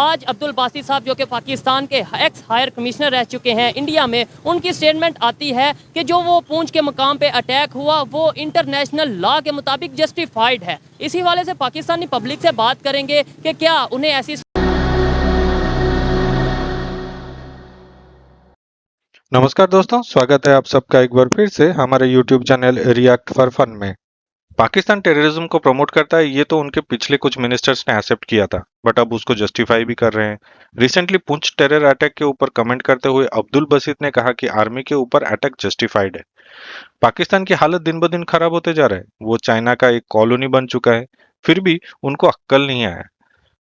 आज अब्दुल बासित साहब जो कि पाकिस्तान के एक्स हायर कमिश्नर रह चुके हैं इंडिया में, उनकी स्टेटमेंट आती है कि जो वो पूंछ के मकाम पे अटैक हुआ वो इंटरनेशनल लॉ के मुताबिक जस्टिफाइड है। इसी वाले से पाकिस्तानी पब्लिक से बात करेंगे कि क्या उन्हें ऐसी। नमस्कार दोस्तों, स्वागत है आप सबका एक बार फिर से हमारे YouTube channel react for fun में। पाकिस्तान टेररिज्म को प्रमोट करता है, ये तो उनके पिछले कुछ मिनिस्टर्स ने एक्सेप्ट किया था, बट अब उसको जस्टिफाई भी कर रहे हैं। रिसेंटली पुंछ टेरर अटैक के ऊपर कमेंट करते हुए अब्दुल बसीत ने कहा कि आर्मी के ऊपर अटैक जस्टिफाइड है। पाकिस्तान की हालत दिन ब दिन खराब होते जा रहा है। वो चाइना का एक कॉलोनी बन चुका है, फिर भी उनको अक्ल नहीं आया।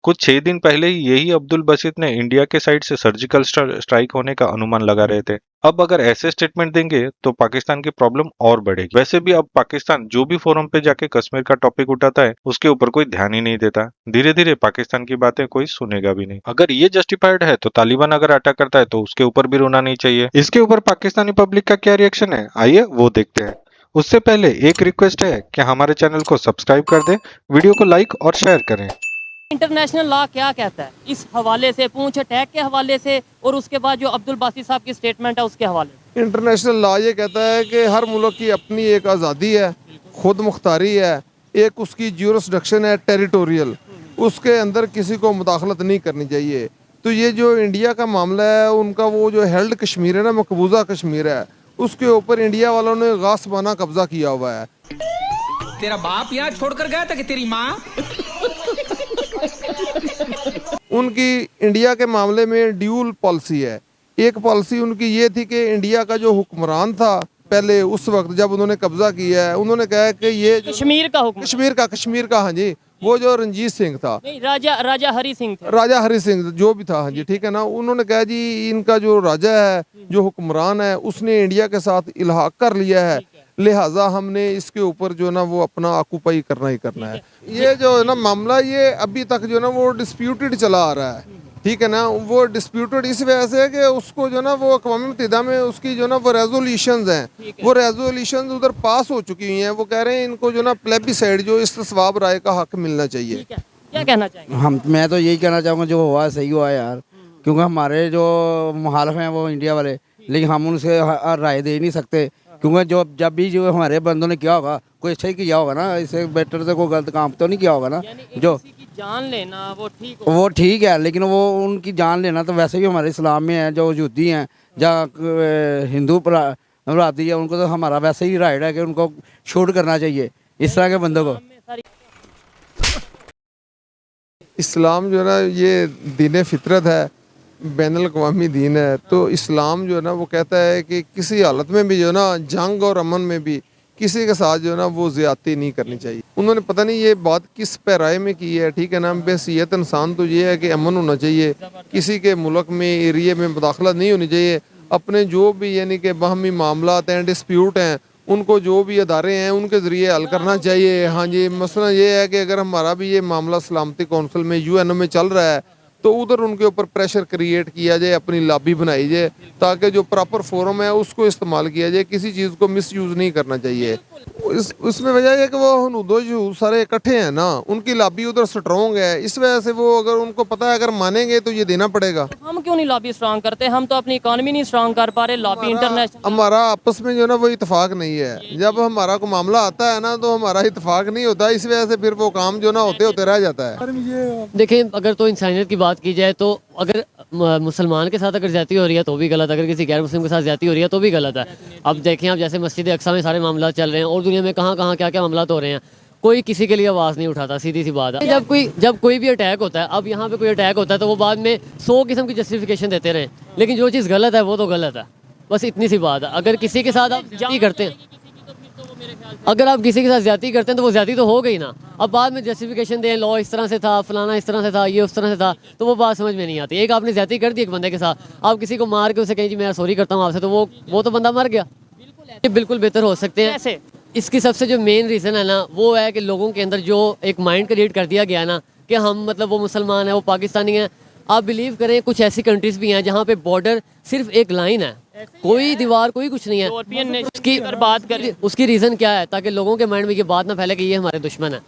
कुछ 6 दिन पहले ही यही अब्दुल बसीत ने इंडिया के साइड से सर्जिकल स्ट्राइक होने का अनुमान लगा रहे थे। अब अगर ऐसे स्टेटमेंट देंगे तो पाकिस्तान की प्रॉब्लम और बढ़ेगी। वैसे भी अब पाकिस्तान जो भी फोरम पे जाके कश्मीर का टॉपिक उठाता है उसके ऊपर कोई ध्यान ही नहीं देता। धीरे धीरे पाकिस्तान की बातें कोई सुनेगा भी नहीं। अगर ये जस्टिफाइड है तो तालिबान अगर अटैक करता है तो उसके ऊपर भी रोना नहीं चाहिए। इसके ऊपर पाकिस्तानी पब्लिक का क्या रिएक्शन है, आइए वो देखते हैं। उससे पहले एक रिक्वेस्ट है कि हमारे चैनल को सब्सक्राइब कर दें, वीडियो को लाइक और शेयर करें। इंटरनेशनल लॉ क्या कहता है इस हवाले से, पूंछ अटैक के हवाले से, और उसके बाद जो अब्दुल बासित साहब की स्टेटमेंट है उसके हवाले से। इंटरनेशनल लॉ ये कहता है कि हर मुल्क की अपनी एक आज़ादी है, खुद मुख्तारी है, एक उसकी ज्यूरिसडिक्शन है टेरिटोरियल, उसके अंदर किसी को मुदाखलत नहीं करनी चाहिए। तो ये जो इंडिया का मामला है, उनका वो जो हेल्ड कश्मीर है ना, मकबूजा कश्मीर है, उसके ऊपर इंडिया वालों ने गासबाना कब्जा किया हुआ है। तेरा बाप यहाँ छोड़कर गया था कि तेरी माँ? उनकी इंडिया के मामले में ड्यूल पॉलिसी है। एक पॉलिसी उनकी ये थी कि इंडिया का जो हुक्मरान था पहले, उस वक्त जब उन्होंने कब्जा किया है, उन्होंने कहा कि ये कश्मीर का हुक्म, कश्मीर का, हाँ जी, वो जो रंजीत सिंह था, नहीं, राजा हरी सिंह थे। राजा हरी सिंह जो भी था, हाँ जी, ठीक है ना। उन्होंने कहा जी इनका जो राजा है, जो हुक्मरान है, उसने इंडिया के साथ इल्हाक कर लिया है, लिहाजा हमने इसके ऊपर जो ना वो अपना ऑक्यूपाई करना ही करना है। ये जो है ना मामला, ये अभी तक जो ना वो डिस्प्यूटेड चला आ रहा है, ठीक है ना। वो डिस्प्यूटेड इस वजह से है कि उसको जो ना वो अक़वाम मुत्तहिदा में उसकी जो ना वो रेजोल्यूशंस हैं, वो रेजोल्यूशंस उधर पास हो चुकी हुई हैं। वो कह रहे हैं इनको जो ना प्लेबिसाइड जो इस्तिस्वाब राय का हक मिलना चाहिए। क्या कहना चाहेंगे? मैं तो यही कहना चाहूँगा जो हुआ सही हुआ यार, क्योंकि हमारे जो मुखालिफ हैं वो इंडिया वाले, लेकिन हम उनसे राय दे नहीं सकते, क्योंकि जब भी जो हमारे बंदों ने किया होगा कोई अच्छा ही किया होगा ना, इससे बेटर से कोई गलत काम तो नहीं किया होगा ना। जो किसी की जान लेना वो ठीक है, लेकिन वो उनकी जान लेना तो वैसे भी हमारे इस्लाम में है। जो यहूदी हैं या हिंदू बरादरी है, उनको तो हमारा वैसे ही राइट है कि उनको शूट करना चाहिए इस तरह के बंदों को। इस्लाम जो है ना ये दीन फितरत है, बैनुल अक़वामी दीन है। तो इस्लाम जो है ना वो कहता है कि किसी हालत में भी जो है ना, जंग और अमन में भी किसी के साथ जो है ना वो ज़्यादती नहीं करनी चाहिए। उन्होंने पता नहीं ये बात किस पैराए में की है, ठीक है ना। बेहसियत इंसान तो ये है कि अमन होना चाहिए, किसी के मुल्क में एरिए में मुदाखलत नहीं होनी चाहिए। अपने जो भी यानी कि बाहमी मामलात हैं, डिस्प्यूट हैं, उनको जो भी अदारे हैं उनके ज़रिए हल करना चाहिए। हाँ जी, मसला ये है कि अगर हमारा भी ये मामला सलामती कौंसिल में UN में चल रहा है तो उधर उनके ऊपर प्रेशर क्रिएट किया जाए, अपनी लॉबी बनाई जाए, ताकि जो प्रॉपर फोरम है उसको इस्तेमाल किया जाए। किसी चीज़ को मिसयूज़ नहीं करना चाहिए। उसमें वजह है कि वो हनूद सारे इकट्ठे हैं ना, उनकी लॉबी उधर स्ट्रॉन्ग है, इस वजह से वो अगर उनको पता है अगर मानेंगे तो ये देना पड़ेगा। हम क्यों नहीं लॉबी स्ट्रांग करते? हम तो अपनी इकोनॉमी नहीं स्ट्रांग कर पा रहे। लॉबी इंटरनेशनल, हमारा आपस में जो ना वो इत्तेफाक नहीं है। जब हमारा को मामला आता है ना तो हमारा इत्तेफाक नहीं होता, इस वजह से फिर वो काम जो ना होते होते रह जाता है। देखें, अगर तो इंसानियत की बात की जाए तो अगर मुसलमान के साथ अगर ज्यादती हो रही है तो भी गलत, अगर किसी गैर मुस्लिम के साथ ज्यादती हो रही है तो भी गलत है। अब देखें, आप जैसे मस्जिद अक्सा में सारे मामला चल रहे हैं और दुनिया में कहाँ कहाँ क्या क्या मामला हो रहे हैं, कोई किसी के लिए आवाज़ नहीं उठाता। सीधी सी बात है, जब कोई भी अटैक होता है, अब यहाँ पे कोई अटैक होता है तो वो बाद में 100 किस्म की जस्टिफिकेशन देते रहे, लेकिन जो चीज़ गलत है वो तो गलत है। बस इतनी सी बात है। अगर किसी के साथ आप ज्यादती करते हैं, अगर आप किसी के साथ ज्यादती करते हैं तो वो ज्यादती तो हो गई ना। अब बाद में जस्टिफिकेशन दें, लॉ इस तरह से था, फलाना इस तरह से था, ये उस तरह से था, तो वो बात समझ में नहीं आती। एक आपने ज्यादती कर दी एक बंदे के साथ, आप किसी को मार के उसे कहें जी मैं सॉरी करता हूँ आपसे, तो वो तो बंदा मर गया। बिल्कुल बेहतर हो सकते हैं। कैसे? इसकी सबसे जो मेन रीज़न है ना वो है कि लोगों के अंदर जो एक माइंड क्रिएट कर दिया गया ना कि हम मतलब वो मुसलमान है, वो पाकिस्तानी है। आप बिलीव करें, कुछ ऐसी कंट्रीज भी हैं जहाँ पे बॉर्डर सिर्फ एक लाइन है, कोई दीवार, कोई कुछ नहीं है। उसकी बात करें, उसकी रीज़न क्या है? ताकि लोगों के माइंड में ये बात ना फैले कि ये हमारे दुश्मन है।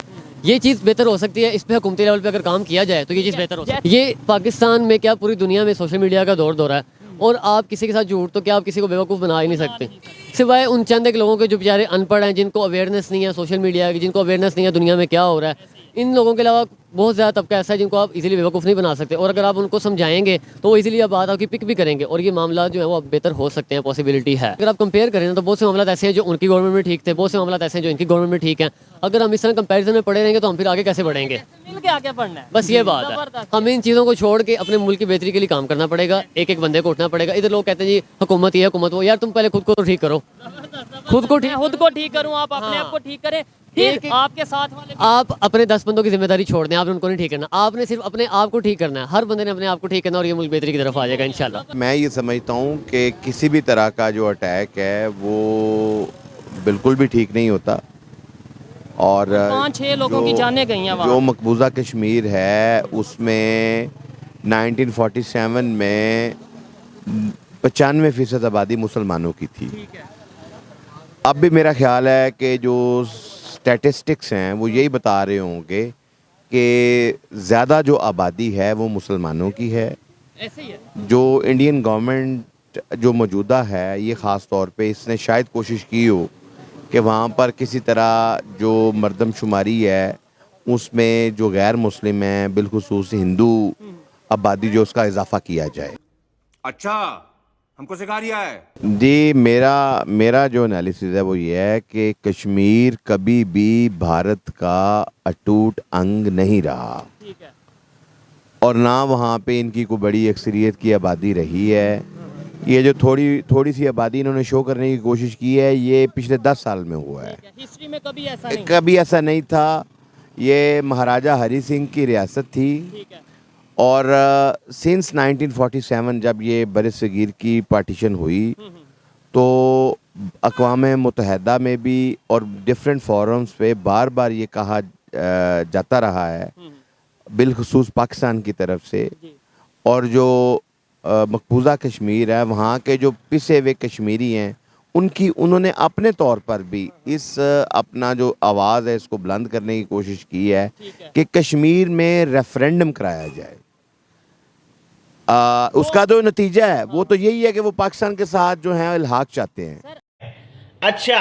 ये चीज़ बेहतर हो सकती है। इस पे हुकूमती लेवल पे अगर काम किया जाए तो ये चीज़ बेहतर हो सकती है। ये पाकिस्तान में क्या पूरी दुनिया में सोशल मीडिया का दौर है, और आप किसी के साथ झूठ तो क्या आप किसी को बेवकूफ़ बना ही नहीं सकते, सिवाय उन चंद एक लोगों के जो बेचारे अनपढ़ हैं, जिनको अवेयरनेस नहीं है सोशल मीडिया की, जिनको अवेयरनेस नहीं है दुनिया में क्या हो रहा है। इन लोगों के अलावा बहुत ज़्यादा तबका ऐसा है जिनको आप इजीली बेवकूफ़ नहीं बना सकते, और अगर आप उनको समझाएंगे तो वो इजीली अब बात आपकी पिक भी करेंगे, और ये मामला जो है वो अब बेहतर हो सकते हैं, पॉसिबिलिटी है। अगर आप कंपेयर करें ना तो बहुत से मामला ऐसे हैं जो उनकी गवर्नमेंट में ठीक थे, बहुत से मामला ऐसे हैं जो इनकी गवर्नमेंट में ठीक हैं। अगर हम इस तरह कंपैरिजन में पड़े रहेंगे तो हम फिर आगे कैसे बढ़ेंगे? मिल के आगे बढ़ना है। बस ये बात है, हमें इन चीज़ों को छोड़ के अपने मुल्क की बेहतरी के लिए काम करना पड़ेगा। एक एक बंदे को उठना पड़ेगा। इधर लोग कहते हैं जी हुकूमत ये हुकूमत वो, यार तुम पहले खुद को ठीक करो, खुद को ठीक करूं, आप अपने आप को ठीक करें, फिर आपके साथ वाले आप अपने 10 बंदों की जिम्मेदारी छोड़ दें, आपने उनको नहीं ठीक करना, आपने सिर्फ अपने आप को ठीक करना है। हर बंदे ने अपने आप को ठीक करना और ये मुल्क बेहतरी की तरफ आ जाएगा इंशाल्लाह। मैं ये समझता हूँ कि किसी भी तरह का जो अटैक है वो बिल्कुल भी ठीक नहीं होता, और 5-6 लोगों की जानें गई हैं वहाँ। जो मकबूजा कश्मीर है उसमें 1947 में 95% आबादी मुसलमानों की थी। अब भी मेरा ख्याल है कि जो स्टैटिस्टिक्स हैं वो यही बता रहे होंगे कि ज़्यादा जो आबादी है वो मुसलमानों की है। ऐसे ही है। जो इंडियन गवर्नमेंट जो मौजूदा है ये ख़ास तौर पे इसने शायद कोशिश की हो कि वहाँ पर किसी तरह जो मर्दमशुमारी है उसमें जो गैर मुस्लिम हैं बिलखुसूस हिंदू आबादी जो उसका इजाफा किया जाए। अच्छा, हमको सिखा रिया है। जी, मेरा जो एनालिसिस है वो ये है कि कश्मीर कभी भी भारत का अटूट अंग नहीं रहा, ठीक है। और ना वहाँ पे इनकी कोई बड़ी अक्सरियत की आबादी रही है। ये जो थोड़ी सी आबादी इन्होंने शो करने की कोशिश की है ये पिछले 10 साल में हुआ है। हिस्ट्री में कभी ऐसा नहीं था। ये महाराजा हरी सिंह की रियासत थी, ठीक है। और सिंस 1947 जब ये बरसगीर की पार्टीशन हुई तो अक़वाम मुत्तहिदा में भी और डिफरेंट फोरम्स पे बार बार ये कहा जाता रहा है बिलखुसूस पाकिस्तान की तरफ से, और जो मकबूजा कश्मीर है वहाँ के जो पिसे हुए कश्मीरी हैं उन्होंने अपने तौर पर भी इस अपना जो आवाज़ है इसको बुलंद करने की कोशिश की है कि कश्मीर में रेफरेंडम कराया जाए। उसका जो नतीजा है वो तो यही है कि वो पाकिस्तान के साथ जो है इल्हाक चाहते हैं। अच्छा